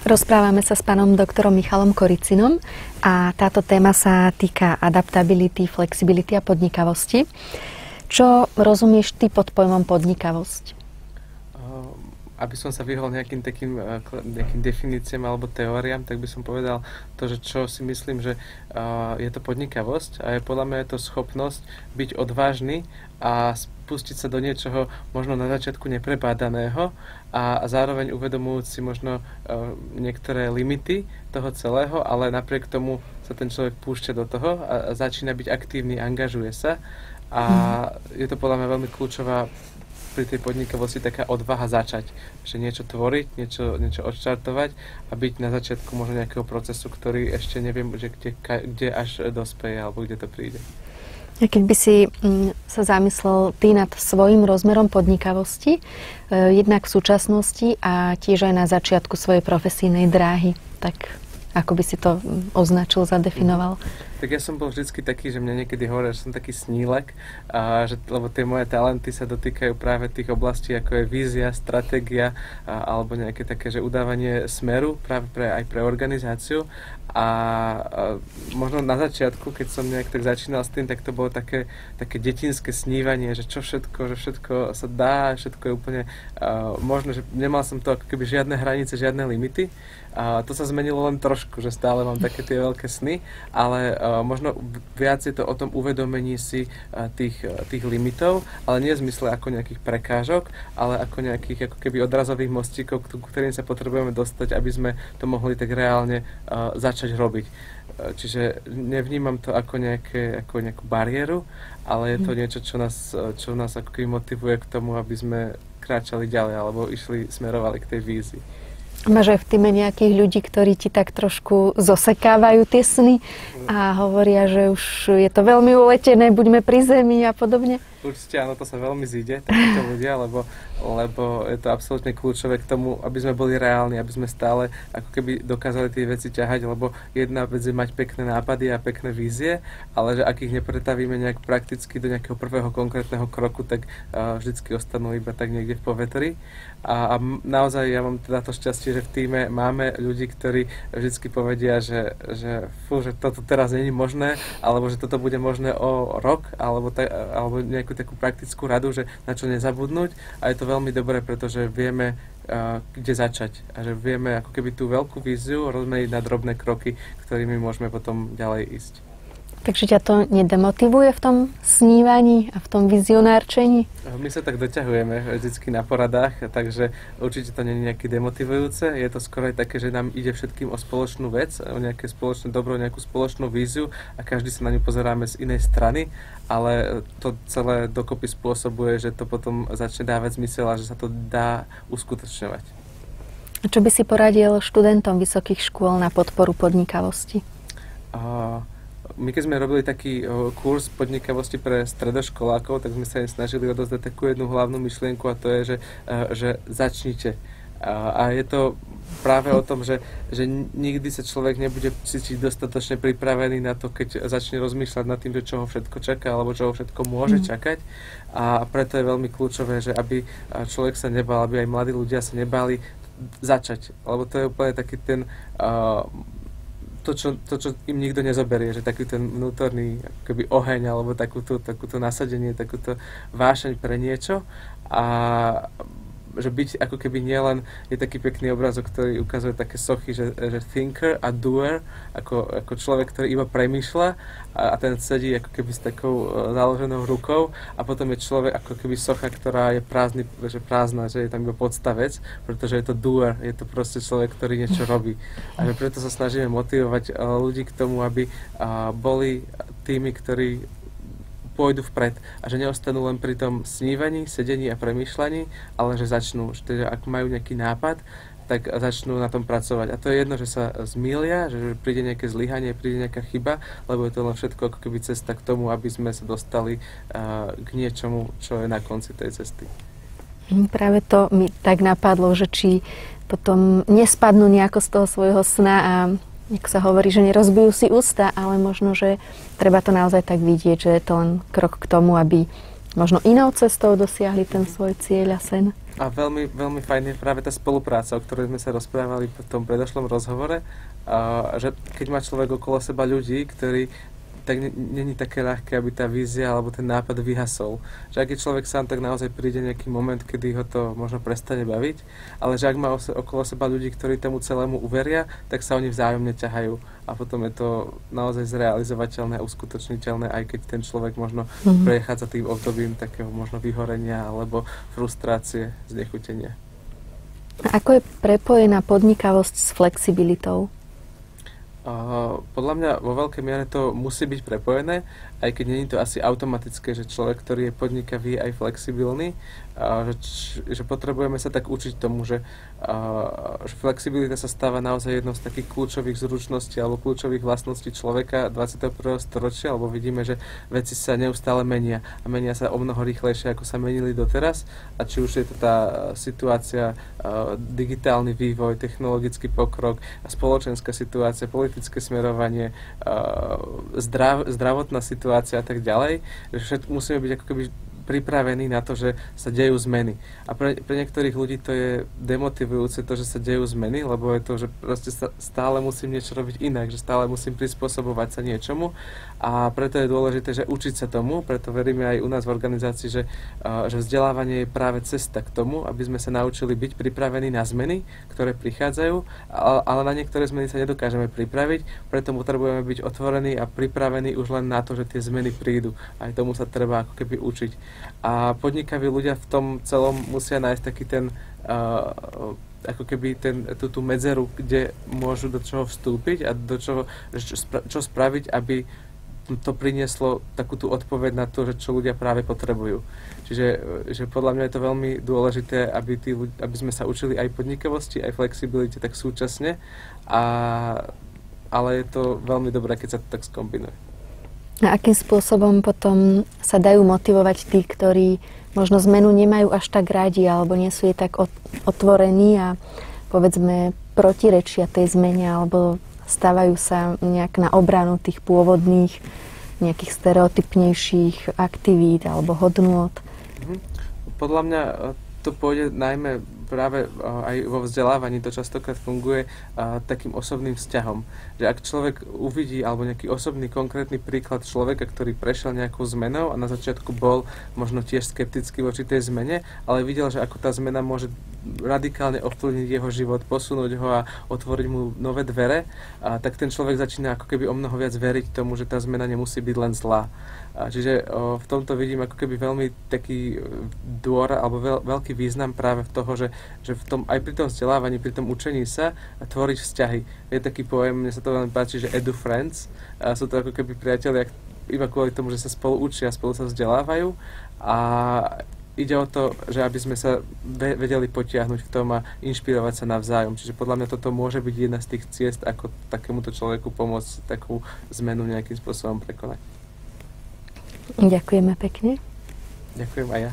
Rozprávame sa s pánom doktorom Michalom Koricinom a táto téma sa týka adaptability, flexibility a podnikavosti. Čo rozumieš ty pod pojmom podnikavosť? Aby som sa vyhol nejakým definíciám alebo teóriám, tak by som povedal to, že čo si myslím, že je to podnikavosť a je podľa mňa je to schopnosť byť odvážny a spustiť sa do niečoho možno na začiatku neprebádaného a zároveň uvedomujúc si možno niektoré limity toho celého, ale napriek tomu sa ten človek púšťa do toho a začína byť aktívny, angažuje sa a je to podľa mňa veľmi kľúčová pri tej podnikavosti taká odvaha začať, že niečo tvoriť, niečo odštartovať a byť na začiatku možno nejakého procesu, ktorý ešte neviem, že kde až dospeje alebo kde to príde. A keď by si sa zamyslel ty nad svojim rozmerom podnikavosti, jednak v súčasnosti a tiež aj na začiatku svojej profesijnej dráhy, tak ako by si to označil, zadefinoval? Tak ja som bol vždycky taký, že mňa niekedy hovorí, že som taký snílek, lebo tie moje talenty sa dotýkajú práve tých oblastí, ako je vízia, stratégia alebo nejaké také, že udávanie smeru práve aj pre organizáciu. A možno na začiatku, keď som nejak tak začínal s tým, tak to bolo také detinské snívanie, že čo všetko, že všetko sa dá, všetko je úplne možno, že nemal som to ako keby žiadne hranice, žiadne limity. A to sa zmenilo len trošku, že stále mám také tie veľké sny, ale možno viac je to o tom uvedomení si tých limitov, ale nie v zmysle ako nejakých prekážok, ale ako nejakých ako keby odrazových mostíkov, ktorým sa potrebujeme dostať, aby sme to mohli tak reálne začať robiť. Čiže nevnímam to ako nejakú bariéru, ale je to niečo, čo nás ako keby motivuje k tomu, aby sme kráčali ďalej alebo smerovali k tej vízii. Máš aj v týme nejakých ľudí, ktorí ti tak trošku zosekávajú tie sny a hovoria, že už je to veľmi uletené, buďme pri zemi a podobne? Určite áno, to sa veľmi zíde, takíto ľudia, lebo je to absolútne kľúčové k tomu, aby sme boli reálni, aby sme stále ako keby dokázali tie veci ťahať, lebo jedna vec je mať pekné nápady a pekné vízie, ale že ak ich nepretavíme nejak prakticky do nejakého prvého konkrétneho kroku, tak vždycky ostanú iba tak niekde v povetri. A naozaj ja mám teda to šťastie, že v tíme máme ľudí, ktorí vždycky povedia, že toto teraz nie je možné, alebo že toto bude možné o rok, alebo nejakú takú praktickú radu, že na čo nezabudnúť. A je to veľmi dobré, pretože vieme, kde začať. A že vieme ako keby tú veľkú víziu rozmeniť na drobné kroky, ktorými môžeme potom ďalej ísť. Takže ťa to nedemotivuje v tom snívaní a v tom vizionárčení? My sa tak doťahujeme vždycky na poradách, takže určite to nie je nejaké demotivujúce. Je to skoro aj také, že nám ide všetkým o spoločnú vec, o nejaké spoločné dobro, nejakú spoločnú víziu a každý sa na ňu pozeráme z inej strany, ale to celé dokopy spôsobuje, že to potom začne dávať zmysel a že sa to dá uskutočňovať. A čo by si poradil študentom vysokých škôl na podporu podnikavosti? My keď sme robili taký kurz podnikavosti pre stredoškolákov, tak sme sa im snažili odozdať takú jednu hlavnú myšlienku a to je, že začnite. A je to práve o tom, že nikdy sa človek nebude cítiť dostatočne pripravený na to, keď začne rozmýšľať nad tým, že čo ho všetko čaká alebo čo ho všetko môže čakať. A preto je veľmi kľúčové, že aby človek sa nebal, aby aj mladí ľudia sa nebali začať. Lebo to je úplne taký ten to, čo im nikto nezoberie, že taký ten vnútorný akoby oheň, alebo takúto nasadenie, takúto vášeň pre niečo a že byť ako keby nielen, je taký pekný obrazok, ktorý ukazuje také sochy, že thinker a doer, ako človek, ktorý iba premýšľa a ten sedí ako keby s takou založenou rukou a potom je človek ako keby socha, ktorá je prázdna, že je tam iba podstavec, pretože je to doer, je to proste človek, ktorý niečo robí. A že preto sa snažíme motivovať ľudí k tomu, aby boli tými, ktorí pôjdu vpred a že neostanú len pri tom snívaní, sedení a premýšľaní, ale že začnú, že teda ak majú nejaký nápad, tak začnú na tom pracovať. A to je jedno, že sa zmýlia, že príde nejaké zlyhanie, príde nejaká chyba, lebo je to len všetko ako keby cesta k tomu, aby sme sa dostali k niečomu, čo je na konci tej cesty. Práve to mi tak napadlo, že či potom nespadnú nejako z toho svojho sna a ako sa hovorí, že nerozbijú si ústa, ale možno, že treba to naozaj tak vidieť, že je to len krok k tomu, aby možno inou cestou dosiahli ten svoj cieľ a sen. A veľmi, veľmi fajn je práve tá spolupráca, o ktorej sme sa rozprávali v tom predošlom rozhovore, že keď má človek okolo seba ľudí, ktorí tak není také ľahké, aby tá vízia alebo ten nápad vyhasol. Že ak je človek sám, tak naozaj príde nejaký moment, kedy ho to možno prestane baviť, ale že ak má okolo seba ľudí, ktorí tomu celému uveria, tak sa oni vzájomne ťahajú a potom je to naozaj zrealizovateľné a uskutočniteľné, aj keď ten človek možno prechádza tým obdobím takého možno vyhorenia alebo frustrácie, znechutenia. A ako je prepojená podnikavosť s flexibilitou? Podľa mňa vo veľkej miere to musí byť prepojené, aj keď nie je to asi automatické, že človek, ktorý je podnikavý, aj flexibilný, že potrebujeme sa tak učiť tomu, že flexibilita sa stáva naozaj jednou z takých kľúčových zručností alebo kľúčových vlastností človeka 21. storočia, lebo vidíme, že veci sa neustále menia a menia sa o mnoho rýchlejšie, ako sa menili doteraz, a či už je to tá situácia, digitálny vývoj, technologický pokrok, spoločenská situácia, politické smerovanie, zdravotná situácia a tak ďalej, že všetko musíme byť ako keby pripravení na to, že sa dejú zmeny. A pre niektorých ľudí to je demotivujúce to, že sa dejú zmeny, lebo je to, že proste stále musím niečo robiť inak, že stále musím prispôsobovať sa niečomu a preto je dôležité, že učiť sa tomu, preto veríme aj u nás v organizácii, že vzdelávanie je práve cesta k tomu, aby sme sa naučili byť pripravení na zmeny, ktoré prichádzajú, ale na niektoré zmeny sa nedokážeme pripraviť, preto potrebujeme byť otvorení a pripravení už len na to, že tie zmeny prídu. Aj tomu sa treba ako keby učiť. A podnikaví ľudia v tom celom musia nájsť taký ten ako keby tú medzeru, kde môžu do čoho vstúpiť a do čoho, čo spraviť, aby to prinieslo takú tú odpoveď na to, že čo ľudia práve potrebujú. Čiže že podľa mňa je to veľmi dôležité, aby sme sa učili aj podnikavosti, aj flexibilite tak súčasne, ale je to veľmi dobré, keď sa to tak skombinuje. A akým spôsobom potom sa dajú motivovať tí, ktorí možno zmenu nemajú až tak rádi alebo nie sú jej tak otvorení a povedzme protirečia tej zmene alebo stávajú sa nejak na obranu tých pôvodných nejakých stereotypnejších aktivít alebo hodnôt? Podľa mňa to pôjde najmä práve aj vo vzdelávaní, to častokrát funguje takým osobným vzťahom. Že ak človek uvidí alebo nejaký osobný konkrétny príklad človeka, ktorý prešiel nejakou zmenou a na začiatku bol možno tiež skeptický voči tej zmene, ale videl, že ako tá zmena môže radikálne ovplyvniť jeho život, posunúť ho a otvoriť mu nové dvere, tak ten človek začína ako keby o mnoho viac veriť tomu, že tá zmena nemusí byť len zlá. Čiže v tomto vidím ako keby veľmi taký dôraz alebo veľký význam práve v toho, že v tom, aj pri tom vzdelávaní, pri tom učení sa tvoriť vzťahy. Je taký pojem, mne sa to veľmi páči, že edu friends. Sú to ako keby priatelia iba kvôli tomu, že sa spolu učia, spolu sa vzdelávajú a ide o to, že aby sme sa vedeli potiahnuť v tom a inšpirovať sa navzájom. Čiže podľa mňa toto môže byť jedna z tých ciest, ako takémuto človeku pomôcť takú zmenu nejakým spôsobom prekonať. Ďakujeme pekne. Ďakujem aj ja.